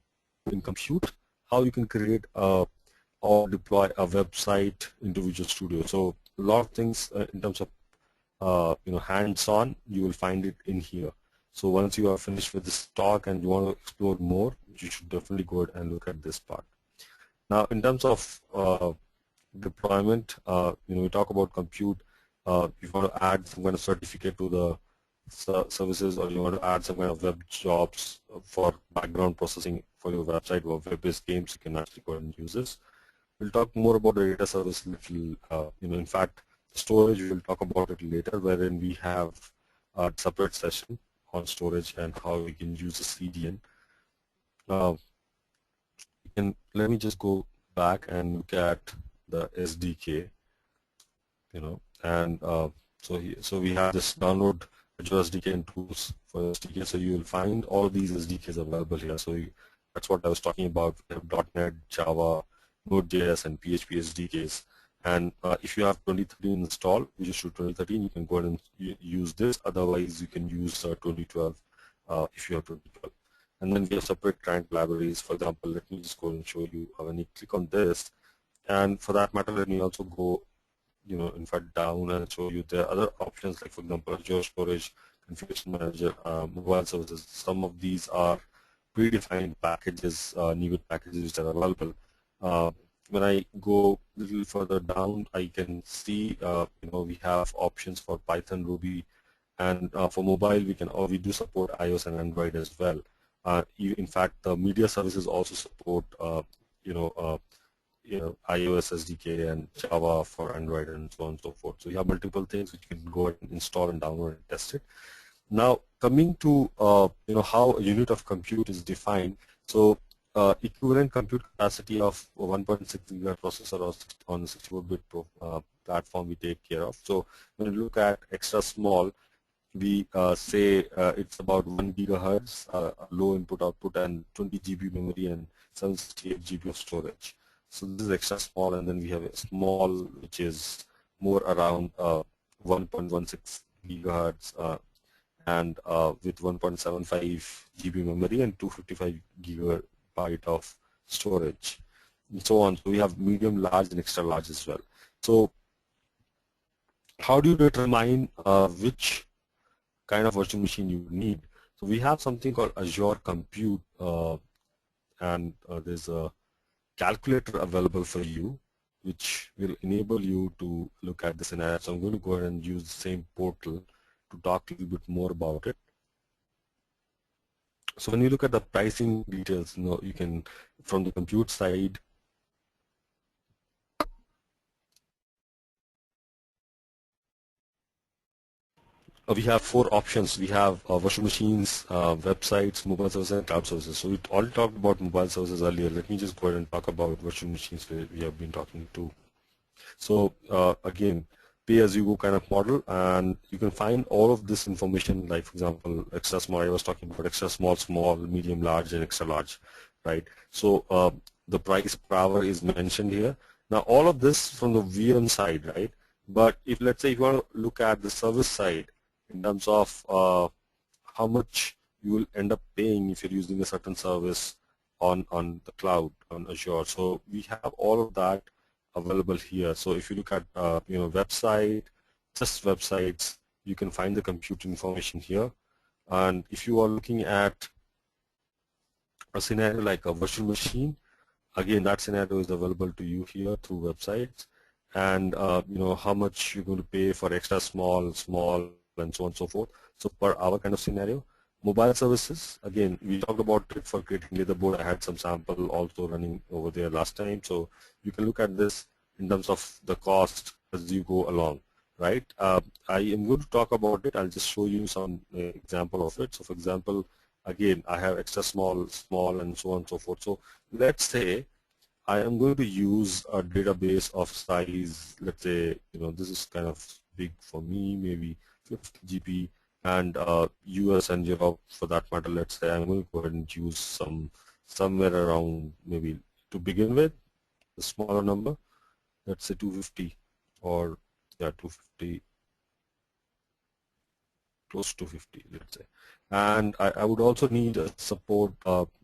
in compute how you can create or deploy a website into Visual Studio. So a lot of things in terms of hands-on, you will find it in here. So once you are finished with this talk and you want to explore more, you should definitely go ahead and look at this part. Now, in terms of deployment, we talk about compute. If you want to add some kind of certificate to the services, or you want to add some kind of web jobs for background processing for your website or web-based games, you can actually go ahead and use this. We'll talk more about the data service a little, in fact, storage, we'll talk about it later, wherein we have a separate session on storage and how we can use the CDN. Let me just go back and look at the SDK, and so we have this download Azure SDK and tools for SDK. So you will find all of these SDKs available here. So that's what I was talking about. We have .NET, Java, Node.js, and PHP SDKs. And if you have 2013 installed, which is 2013, you can go ahead and use this. Otherwise, you can use 2012 if you have 2012. And then we have separate client libraries. For example, let me just go and show you when you click on this. And for that matter, let me also go, in fact, down and show you the other options, like for example, Azure Storage, Configuration Manager, Mobile Services. Some of these are predefined packages, NuGet packages which are available. When I go a little further down, I can see, we have options for Python, Ruby, and for mobile, we do support iOS and Android as well. In fact, the media services also support, iOS SDK and Java for Android and so on and so forth. So you have multiple things which you can go and install and download and test it. Now, coming to how a unit of compute is defined. So equivalent compute capacity of 1.6 gigahertz processor on a 64-bit platform we take care of. So when you look at extra small, we say it's about 1 gigahertz low input output and 20 GB memory and 768 GB of storage. So this is extra small, and then we have a small which is more around 1.16 gigahertz and with 1.75 GB memory and 255 gigabyte of storage and so on. So we have medium, large, and extra large as well. So how do you determine which kind of virtual machine you need? So we have something called Azure Compute, and there's a calculator available for you which will enable you to look at the scenario. So I'm going to go ahead and use the same portal to talk a little bit more about it. So when you look at the pricing details, you can, from the compute side, we have 4 options. We have virtual machines, websites, mobile services, and cloud services. So we already talked about mobile services earlier. Let me just go ahead and talk about virtual machines we have been talking to. So again, pay-as-you-go kind of model, and you can find all of this information, like for example, extra small. I was talking about extra small, small, medium, large, and extra large, right? So the price per hour is mentioned here. Now all of this from the VM side, right? But if let's say you want to look at the service side, in terms of how much you will end up paying if you're using a certain service on the cloud, on Azure. So we have all of that available here. So if you look at website, just websites, you can find the compute information here. And if you are looking at a scenario like a virtual machine, again, that scenario is available to you here through websites, and how much you're going to pay for extra small, and so on and so forth. So per hour kind of scenario. Mobile services, again, we talked about it for creating leaderboard. I had some sample also running over there last time. So you can look at this in terms of the cost as you go along, right? I am going to talk about it. I'll just show you some example of it. So for example, again, I have extra small, and so on and so forth. So let's say I am going to use a database of size, let's say, this is kind of big for me, maybe 50 GB, and US and Europe for that matter. Let's say I'm going to go ahead and use somewhere around, maybe to begin with, a smaller number, let's say 250, or yeah, 250, close to 50, let's say. And I would also need support,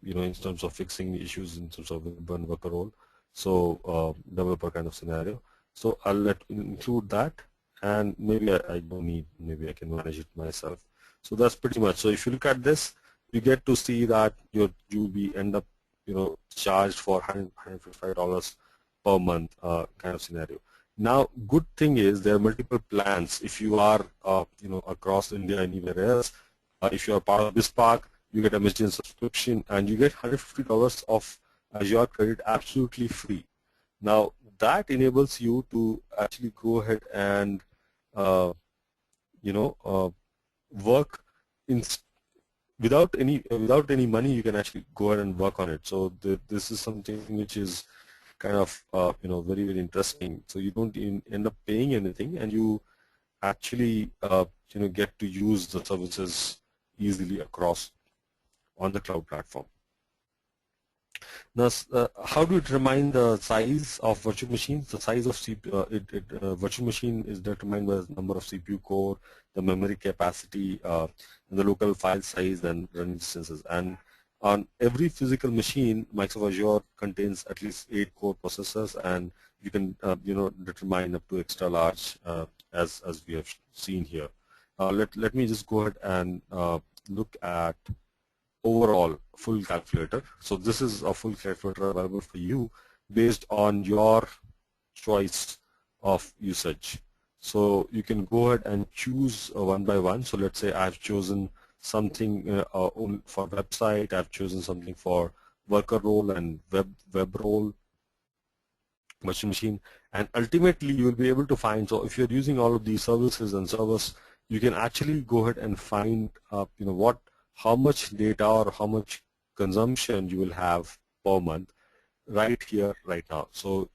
in terms of fixing issues in terms of burn worker role, so developer kind of scenario. So I'll include that, and maybe I don't need, maybe I can manage it myself. So that's pretty much. So if you look at this, you get to see that you'll be end up, charged for $155 per month kind of scenario. Now, good thing is there are multiple plans. If you are, across India, anywhere else, if you are part of this park, you get a MSDN subscription, and you get $150 of Azure credit absolutely free. Now, that enables you to actually go ahead and, work in without any money. You can actually go ahead and work on it. So this is something which is kind of very, very interesting. So you don't even end up paying anything, and you actually get to use the services easily across on the cloud platform. Now, how do you determine the size of virtual machines? The size of CPU, virtual machine is determined by the number of CPU core, the memory capacity, and the local file size and run instances. And on every physical machine, Microsoft Azure contains at least 8 core processors, and you can determine up to extra large, as we have seen here. Let me just go ahead and look at overall full calculator. So this is a full calculator available for you based on your choice of usage. So you can go ahead and choose one by one. So let's say I've chosen something for website, I've chosen something for worker role and web role, virtual machine, and ultimately you will be able to find. So if you're using all of these services and servers, you can actually go ahead and find how much data or how much consumption you will have per month right here, right now. So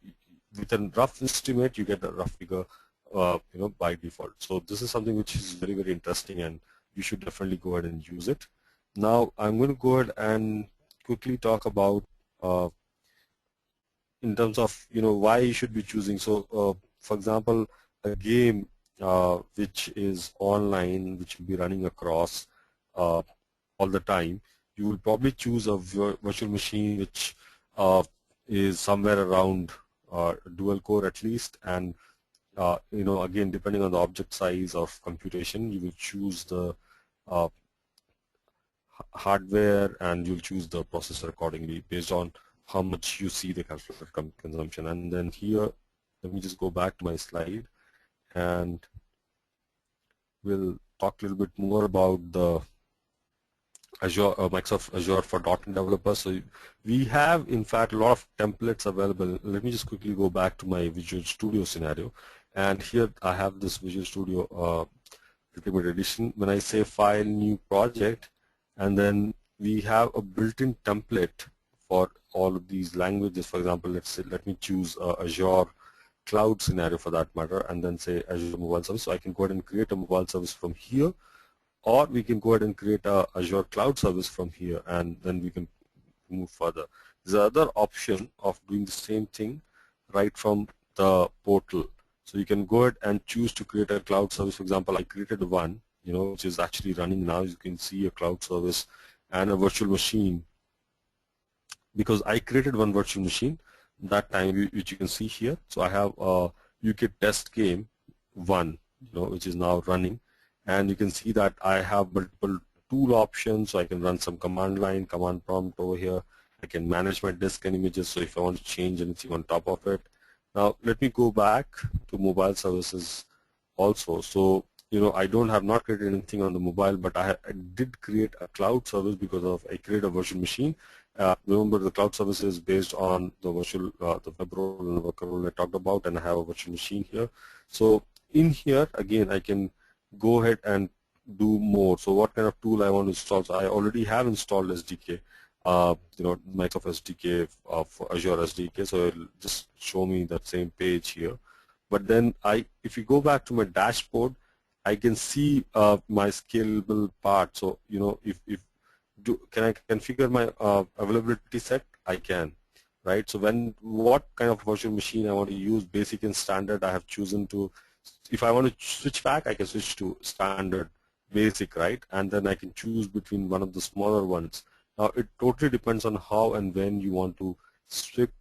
with a rough estimate, you get a rough figure, by default. So this is something which is very, very interesting, and you should definitely go ahead and use it. Now I'm going to go ahead and quickly talk about in terms of why you should be choosing. So for example, a game which is online, which will be running across all the time, you will probably choose a virtual machine which is somewhere around dual core at least, and again, depending on the object size of computation, you will choose the hardware, and you'll choose the processor accordingly based on how much you see the calculator consumption. And then here, let me just go back to my slide, and we'll talk a little bit more about the Azure, Microsoft Azure for .NET developers. So we have, in fact, a lot of templates available. Let me just quickly go back to my Visual Studio scenario, and here I have this Visual Studio Ultimate Edition. When I say File, New Project, and then we have a built-in template for all of these languages. For example, let me choose Azure Cloud scenario for that matter, and then say Azure Mobile Service. So I can go ahead and create a mobile service from here, or we can go ahead and create a Azure Cloud Service from here, and then we can move further. There's another option of doing the same thing right from the portal. So you can go ahead and choose to create a cloud service. For example, I created one, which is actually running now. You can see a cloud service and a virtual machine, because I created one virtual machine that time, which you can see here. So I have a UK test game 1, which is now running, and you can see that I have multiple tool options. So I can run some command line, command prompt over here. I can manage my disk and images. So if I want to change anything on top of it. Now let me go back to mobile services also. So I don't have not created anything on the mobile, but I did create a cloud service because of I created a virtual machine. Remember, the cloud service is based on the virtual, the web role and the worker role I talked about, and I have a virtual machine here. So in here again, I can go ahead and do more. So what kind of tool I want to install? So I already have installed SDK, Microsoft SDK for Azure SDK. So it'll just show me that same page here. But then if you go back to my dashboard, I can see my scalable part. So can I configure my availability set? I can, right? So what kind of virtual machine I want to use, basic and standard, I have chosen to. If I want to switch back, I can switch to standard, basic, right? And then I can choose between one of the smaller ones. Now it totally depends on how and when you want to switch,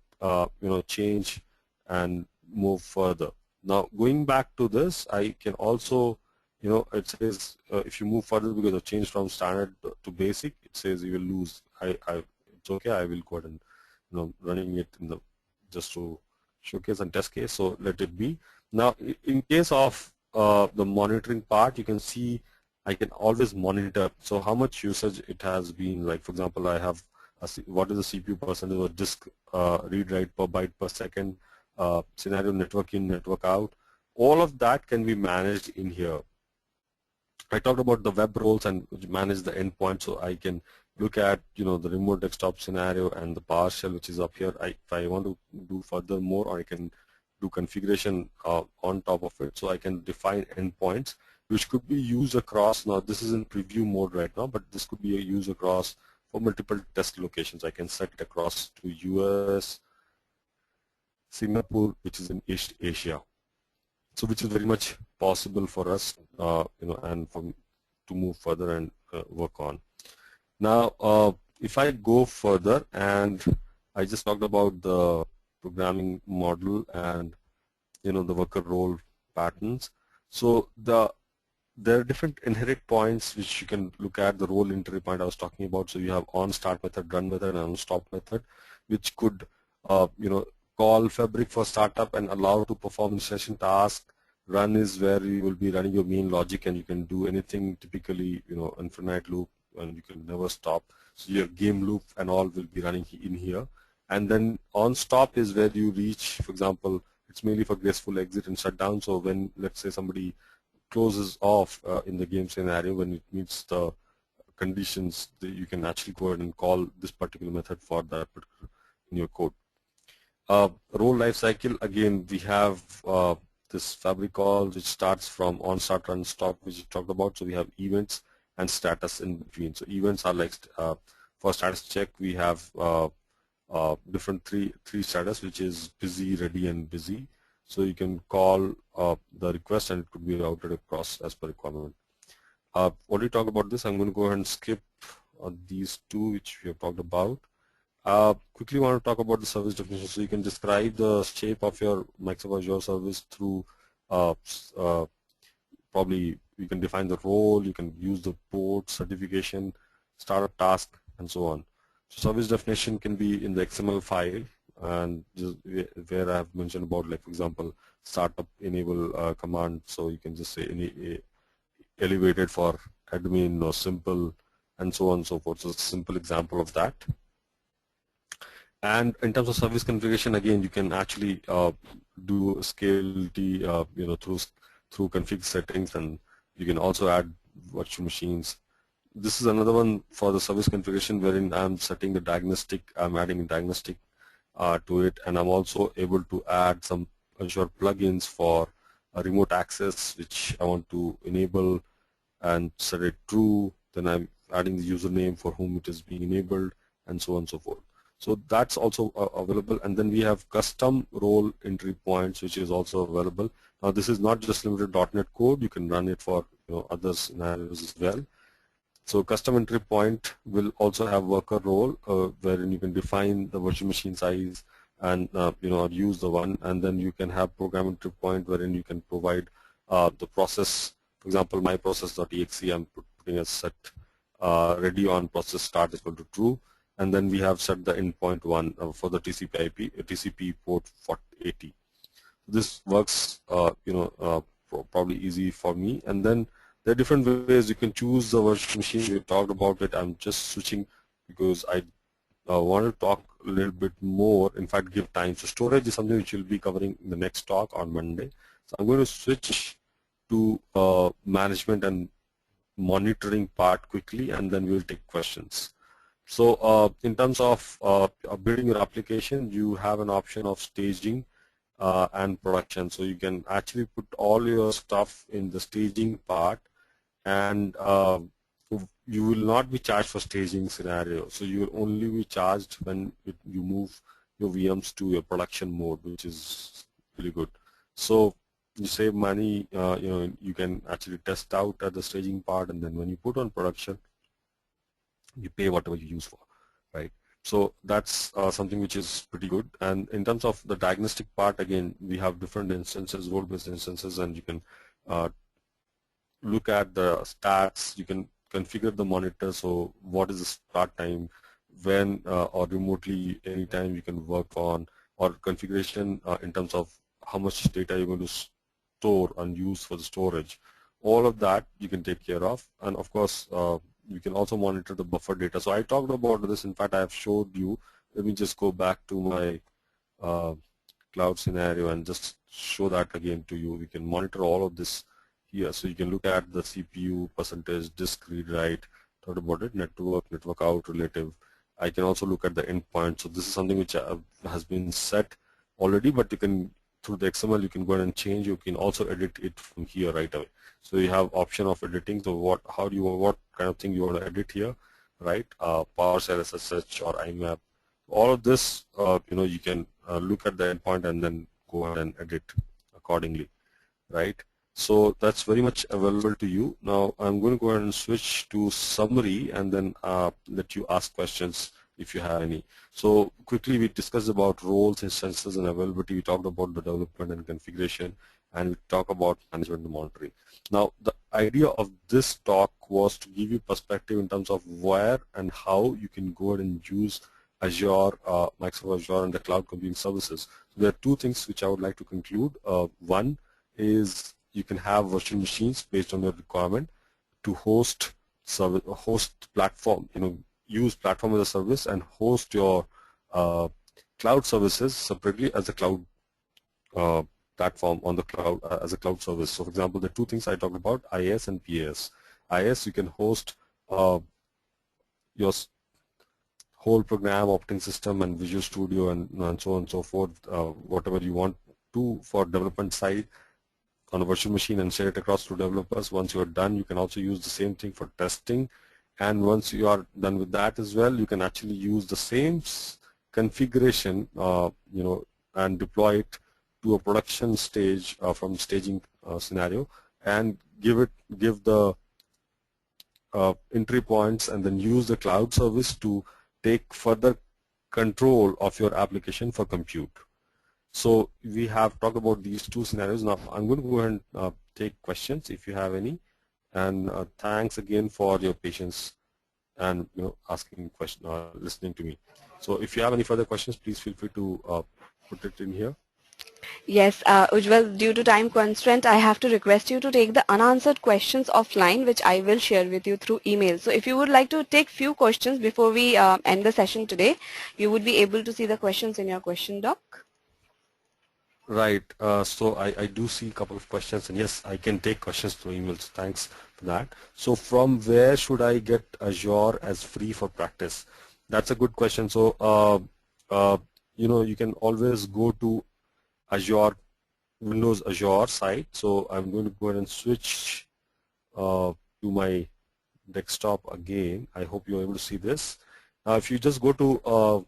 change and move further. Now going back to this, I can also, it says if you move further because of change from standard to basic, it says you will lose. It's okay. I will go ahead and running it in the just to showcase and test case. So let it be. Now in case of the monitoring part, you can see I can always monitor. So how much usage it has been. Like for example, I have what is the CPU percentage or disk read write per byte per second. Scenario network in, network out, all of that can be managed in here. I talked about the web roles and manage the endpoint, so I can look at the remote desktop scenario and the PowerShell which is up here. If I want to do further more, or I can do configuration on top of it, so I can define endpoints which could be used across. Now this is in preview mode right now, but this could be used across for multiple test locations. I can set it across to US, Singapore, which is in East Asia, so which is very much possible for us, and to move further and work on. Now, if I go further, and I just talked about the programming model and the worker role patterns. So there are different inherit points which you can look at. The role entry point I was talking about. So you have on start method, run method, and on stop method, which could call Fabric for startup and allow to perform initialization task. Run is where you will be running your main logic, and you can do anything, typically infinite loop, and you can never stop. So your game loop and all will be running in here. And then on stop is where you reach, for example, it's mainly for graceful exit and shutdown. So when, let's say, somebody closes off in the game scenario, when it meets the conditions, you can actually go ahead and call this particular method for that particular in your code. Role lifecycle, again, we have this Fabric call which starts from on start, run, stop, which we talked about. So we have events and status in between. So events are like for status check, we have different three status, which is busy, ready, and busy. So you can call the request, and it could be routed across as per requirement. Already talked about this. I'm going to go ahead and skip these two which we have talked about. Quickly want to talk about the service definition. So you can describe the shape of your Microsoft Azure service through probably you can define the role, you can use the port, certification, startup task, and so on. So service definition can be in the XML file, and just where I have mentioned about, like for example, startup enable command. So you can just say any elevated for admin or simple, and so on and so forth. So it's a simple example of that. And in terms of service configuration, again, you can actually do scalability, through config settings, and you can also add virtual machines. This is another one for the service configuration, wherein I'm setting the diagnostic. I'm adding a diagnostic to it, and I'm also able to add some Azure plugins for remote access, which I want to enable and set it true. Then I'm adding the username for whom it is being enabled, and so on and so forth. So that's also available. And then we have custom role entry points, which is also available. Now this is not just limited to .NET code. You can run it for other scenarios as well. So custom entry point will also have worker role, wherein you can define the virtual machine size and or use the one, and then you can have program entry point wherein you can provide the process. For example, my process.exe, I'm putting a set ready on process start is equal to true, and then we have set the endpoint one for the TCP port 4080. This works probably easy for me. And then there are different ways you can choose the virtual machine. We talked about it. I'm just switching because I want to talk a little bit more, in fact give time. So storage is something which we'll be covering in the next talk on Monday. So I'm going to switch to management and monitoring part quickly, and then we'll take questions. So in terms of building your application, you have an option of staging and production. So you can actually put all your stuff in the staging part, and you will not be charged for staging scenario. So you will only be charged when you move your VMs to your production mode, which is really good. So you save money. You can actually test out at the staging part, and then when you put on production, you pay whatever you use for, right? So that's something which is pretty good. And in terms of the diagnostic part, again, we have different instances, role-based instances, and you can look at the stats. You can configure the monitor. So what is the start time, when or remotely anytime you can work on, or configuration in terms of how much data you're going to store and use for the storage. All of that you can take care of. And of course, you can also monitor the buffer data. So I talked about this. In fact, I have showed you. Let me just go back to my cloud scenario and just show that again to you. We can monitor all of this here. So you can look at the CPU percentage, disk read write, talked about it, network out, relative. I can also look at the endpoint. So this is something which has been set already, but you can, through the XML, you can go ahead and change. You can also edit it from here right away. So you have option of editing. So what kind of thing you want to edit here, right? PowerShell, SSH, or IMAP. All of this, you can look at the endpoint and then go ahead and edit accordingly, right? So that's very much available to you. Now I'm going to go ahead and switch to summary, and then let you ask questions if you have any. So quickly, we discussed about roles, instances, and availability. We talked about the development and configuration, and we talked about management and monitoring. Now, the idea of this talk was to give you perspective in terms of where and how you can go ahead and use Azure, Microsoft Azure, and the cloud computing services. So there are two things which I would like to conclude. One is you can have virtual machines based on your requirement to host platform, use platform as a service and host your cloud services separately as a cloud platform on the cloud as a cloud service. So for example, the two things I talked about, IaaS and PaaS. IaaS, you can host your whole program, operating system, and Visual Studio, and so on and so forth, whatever you want to for development side on a virtual machine, and share it across to developers. Once you are done, you can also use the same thing for testing. And once you are done with that as well, you can actually use the same configuration, and deploy it to a production stage from staging scenario, and give the entry points, and then use the cloud service to take further control of your application for compute. So we have talked about these two scenarios. Now I'm going to go ahead and take questions if you have any. And thanks again for your patience and asking questions, listening to me. So if you have any further questions, please feel free to put it in here. Yes, Ujjwal, due to time constraint, I have to request you to take the unanswered questions offline, which I will share with you through email. So if you would like to take few questions before we end the session today, you would be able to see the questions in your question doc. Right. So I do see a couple of questions, and yes, I can take questions through emails. Thanks for that. So from where should I get Azure as free for practice? That's a good question. So you can always go to Azure, Windows Azure site. So I'm going to go ahead and switch to my desktop again. I hope you're able to see this. If you just go to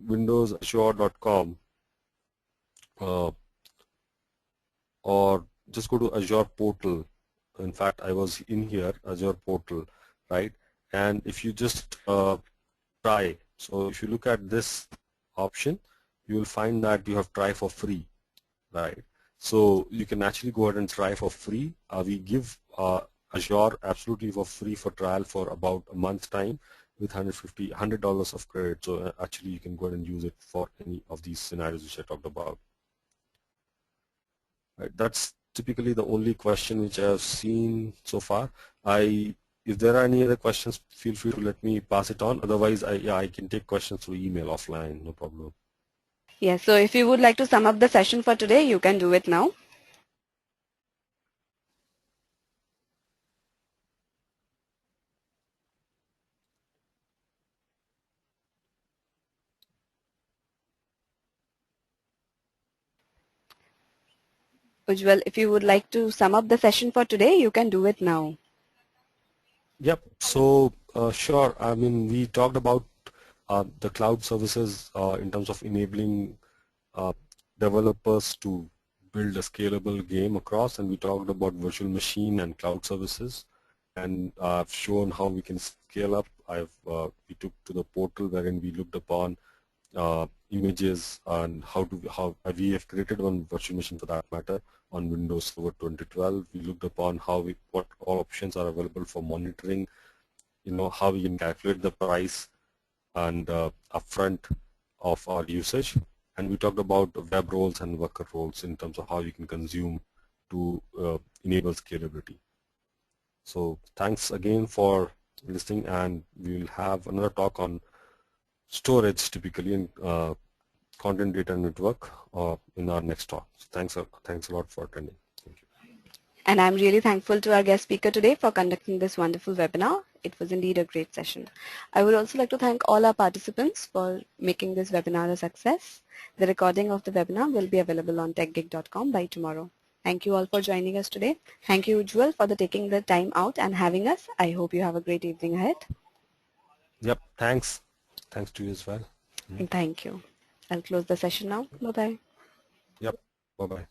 windowsazure.com, or just go to Azure portal, In fact, I was in here, Azure portal, right? And if you just try, so if you look at this option, you will find that you have try for free, right? So you can actually go ahead and try for free. We give Azure absolutely for free for trial for about a month's time with $100 of credit. So actually you can go ahead and use it for any of these scenarios which I talked about. Right. That's typically the only question which I have seen so far. If there are any other questions, feel free to let me pass it on. Otherwise, I can take questions through email offline, no problem. Yes, so if you would like to sum up the session for today, you can do it now. Ujjwal, if you would like to sum up the session for today, you can do it now. Yep. So sure. I mean, we talked about the cloud services in terms of enabling uh, developers to build a scalable game across, and we talked about virtual machine and cloud services, and I've shown how we can scale up. We took to the portal wherein we looked upon images and how we have created one virtual machine for that matter on Windows Server 2012. We looked upon what all options are available for monitoring, how we can calculate the price and upfront of our usage. And we talked about web roles and worker roles in terms of how you can consume to enable scalability. So thanks again for listening, and we will have another talk on storage typically in content data network in our next talk. So thanks a lot for attending. Thank you. And I'm really thankful to our guest speaker today for conducting this wonderful webinar. It was indeed a great session. I would also like to thank all our participants for making this webinar a success. The recording of the webinar will be available on techgig.com by tomorrow. Thank you all for joining us today. Thank you, Ujjwal, for taking the time out and having us. I hope you have a great evening ahead. Yep, thanks. Thanks to you as well. Thank you. I'll close the session now. Bye-bye. Yep, bye-bye.